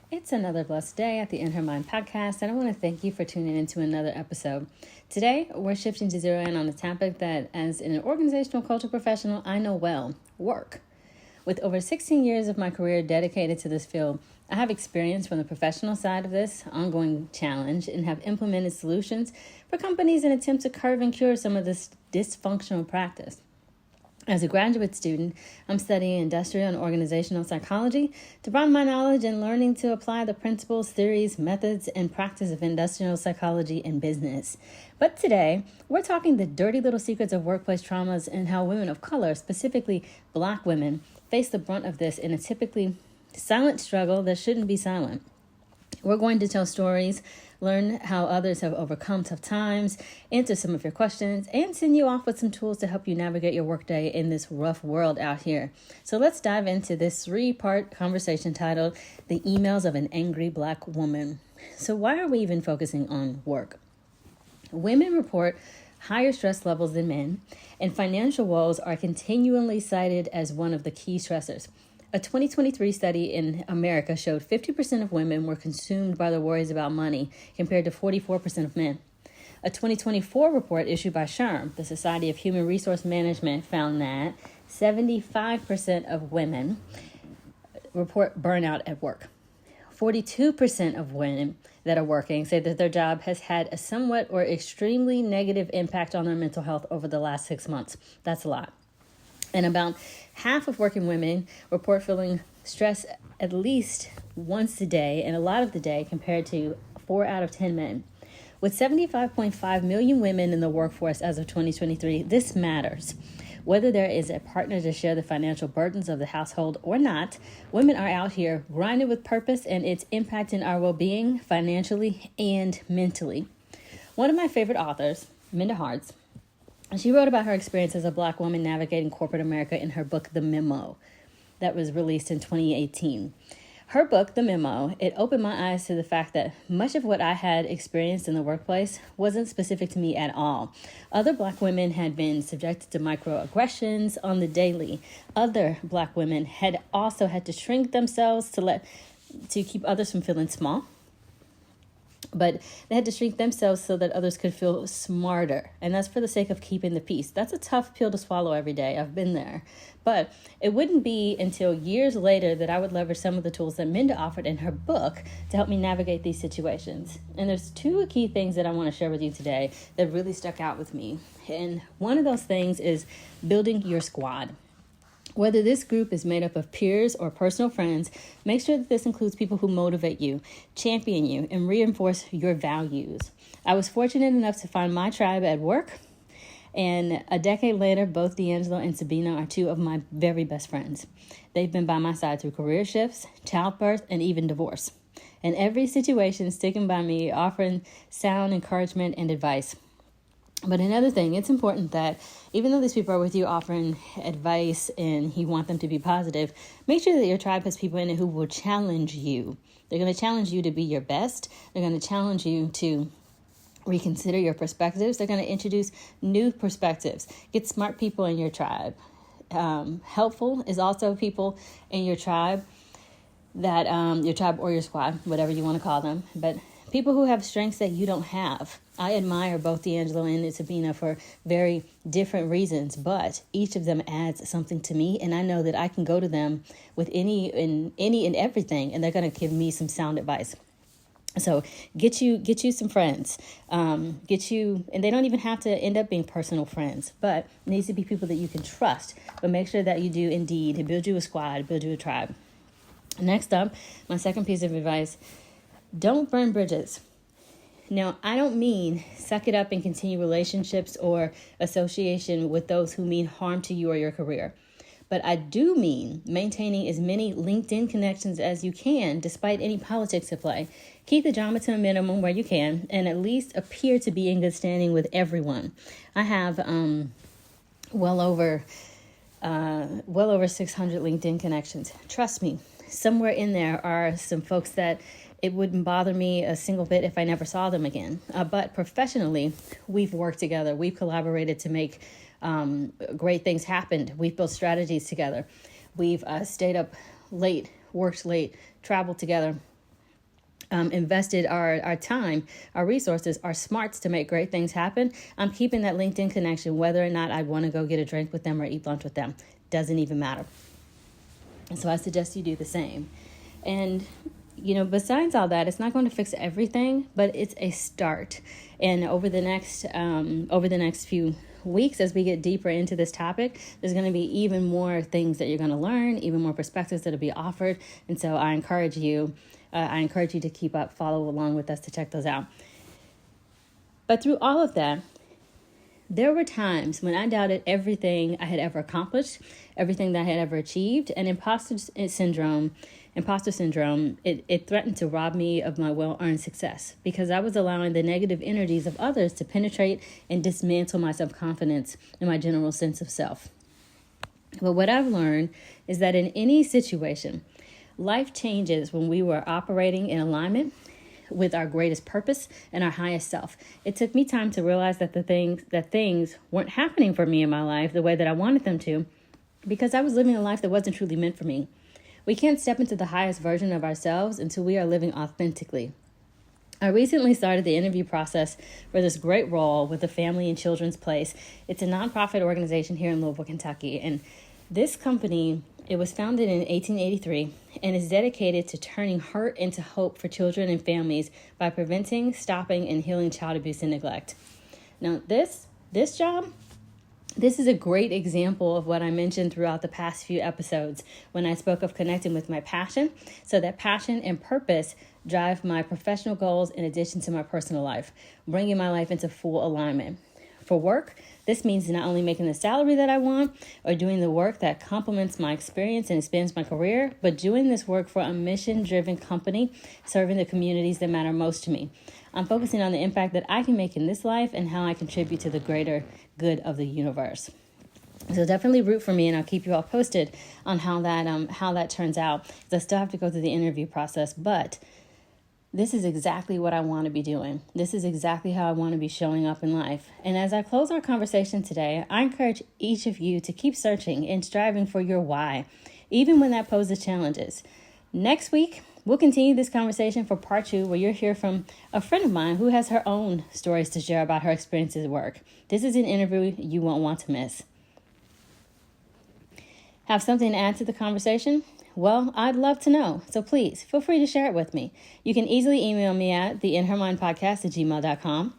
It's another blessed day at the In Her Mind podcast, and I want to thank you for tuning into another episode. Today, we're shifting to zero in on a topic that, as an organizational culture professional, I know well: work. With over 16 years of my career dedicated to this field, I have experience from the professional side of this ongoing challenge and have implemented solutions for companies in attempt to curb and cure some of this dysfunctional practice. As a graduate student, I'm studying industrial and organizational psychology to broaden my knowledge and learning to apply the principles, theories, methods, and practice of industrial psychology in business. But today, we're talking the dirty little secrets of workplace traumas and how women of color, specifically Black women, face the brunt of this in a typically silent struggle that shouldn't be silent. We're going to tell stories, learn how others have overcome tough times, answer some of your questions, and send you off with some tools to help you navigate your workday in this rough world out here. So let's dive into this 3-part conversation titled The Emails of an Angry Black Woman. So why are we even focusing on work? Women report higher stress levels than men, and financial woes are continually cited as one of the key stressors. A 2023 study in America showed 50% of women were consumed by their worries about money, compared to 44% of men. A 2024 report issued by SHRM, the Society of Human Resource Management, found that 75% of women report burnout at work. 42% of women that are working say that their job has had a somewhat or extremely negative impact on their mental health over the last 6 months. That's a lot. And about half of working women report feeling stress at least once a day and a lot of the day, compared to 4 out of 10 men. With 75.5 million women in the workforce as of 2023, this matters. Whether there is a partner to share the financial burdens of the household or not, women are out here grinding with purpose, and it's impacting our well-being financially and mentally. One of my favorite authors, Minda Harts, she wrote about her experience as a Black woman navigating corporate America in her book, The Memo, that was released in 2018. Her book, The Memo, it opened my eyes to the fact that much of what I had experienced in the workplace wasn't specific to me at all. Other Black women had been subjected to microaggressions on the daily. Other Black women had also had to shrink themselves to keep others from feeling small. But they had to shrink themselves so that others could feel smarter. And that's for the sake of keeping the peace. That's a tough pill to swallow every day. I've been there. But it wouldn't be until years later that I would leverage some of the tools that Minda offered in her book to help me navigate these situations. And there's 2 key things that I want to share with you today that really stuck out with me. And one of those things is building your squad. Whether this group is made up of peers or personal friends, make sure that this includes people who motivate you, champion you, and reinforce your values. I was fortunate enough to find my tribe at work, and a decade later, both D'Angelo and Sabina are 2 of my very best friends. They've been by my side through career shifts, childbirth, and even divorce. In every situation, sticking by me, offering sound encouragement and advice. But another thing, it's important that even though these people are with you offering advice and you want them to be positive, make sure that your tribe has people in it who will challenge you. They're going to challenge you to be your best. They're going to challenge you to reconsider your perspectives. They're going to introduce new perspectives. Get smart people in your tribe. Helpful is also people in your tribe that your tribe or your squad, whatever you want to call them, but people who have strengths that you don't have. I admire both D'Angelo and Sabina for very different reasons, but each of them adds something to me, and I know that I can go to them with any and everything, and they're going to give me some sound advice. So get you some friends, and they don't even have to end up being personal friends, but it needs to be people that you can trust. But make sure that you do indeed build you a squad, build you a tribe. Next up, my second piece of advice: don't burn bridges. Now, I don't mean suck it up and continue relationships or association with those who mean harm to you or your career. But I do mean maintaining as many LinkedIn connections as you can, despite any politics at play. Keep the drama to a minimum where you can, and at least appear to be in good standing with everyone. I have well over 600 LinkedIn connections. Trust me, somewhere in there are some folks that it wouldn't bother me a single bit if I never saw them again. But professionally, we've worked together. We've collaborated to make great things happen. We've built strategies together. We've stayed up late, worked late, traveled together. invested our time, our resources, our smarts to make great things happen, I'm keeping that LinkedIn connection, whether or not I want to go get a drink with them or eat lunch with them. Doesn't even matter. And so I suggest you do the same. And, besides all that, it's not going to fix everything, but it's a start. And over the next few weeks, as we get deeper into this topic, there's going to be even more things that you're going to learn, even more perspectives that will be offered. And so I encourage you to keep up, follow along with us to check those out. But through all of that, there were times when I doubted everything I had ever accomplished, everything that I had ever achieved, and imposter syndrome, it threatened to rob me of my well-earned success because I was allowing the negative energies of others to penetrate and dismantle my self-confidence and my general sense of self. But what I've learned is that in any situation, life changes when we were operating in alignment with our greatest purpose and our highest self. It took me time to realize that things weren't happening for me in my life the way that I wanted them to, because I was living a life that wasn't truly meant for me. We can't step into the highest version of ourselves until we are living authentically. I recently started the interview process for this great role with the Family and Children's Place. It's a nonprofit organization here in Louisville, Kentucky, and this company, it was founded in 1883 and is dedicated to turning hurt into hope for children and families by preventing, stopping, and healing child abuse and neglect. Now, this job, this is a great example of what I mentioned throughout the past few episodes when I spoke of connecting with my passion, so that passion and purpose drive my professional goals in addition to my personal life, bringing my life into full alignment. For work, this means not only making the salary that I want or doing the work that complements my experience and expands my career, but doing this work for a mission-driven company serving the communities that matter most to me. I'm focusing on the impact that I can make in this life and how I contribute to the greater good of the universe. So definitely root for me, and I'll keep you all posted on how that turns out. I still have to go through the interview process, but this is exactly what I want to be doing. This is exactly how I want to be showing up in life. And as I close our conversation today, I encourage each of you to keep searching and striving for your why, even when that poses challenges. Next week, we'll continue this conversation for part 2, where you'll hear from a friend of mine who has her own stories to share about her experiences at work. This is an interview you won't want to miss. Have something to add to the conversation? Well, I'd love to know, so please feel free to share it with me. You can easily email me at theinhermindpodcast@gmail.com.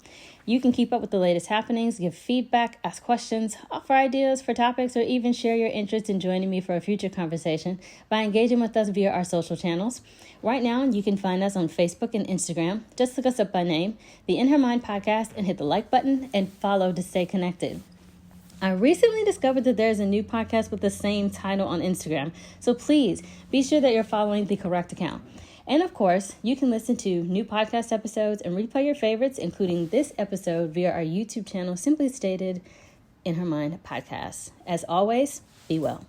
You can keep up with the latest happenings, give feedback, ask questions, offer ideas for topics, or even share your interest in joining me for a future conversation by engaging with us via our social channels. Right now, you can find us on Facebook and Instagram. Just look us up by name, The In Her Mind Podcast, and hit the like button and follow to stay connected. I recently discovered that there's a new podcast with the same title on Instagram, so please be sure that you're following the correct account. And of course, you can listen to new podcast episodes and replay your favorites, including this episode, via our YouTube channel, simply stated In Her Mind Podcast. As always, be well.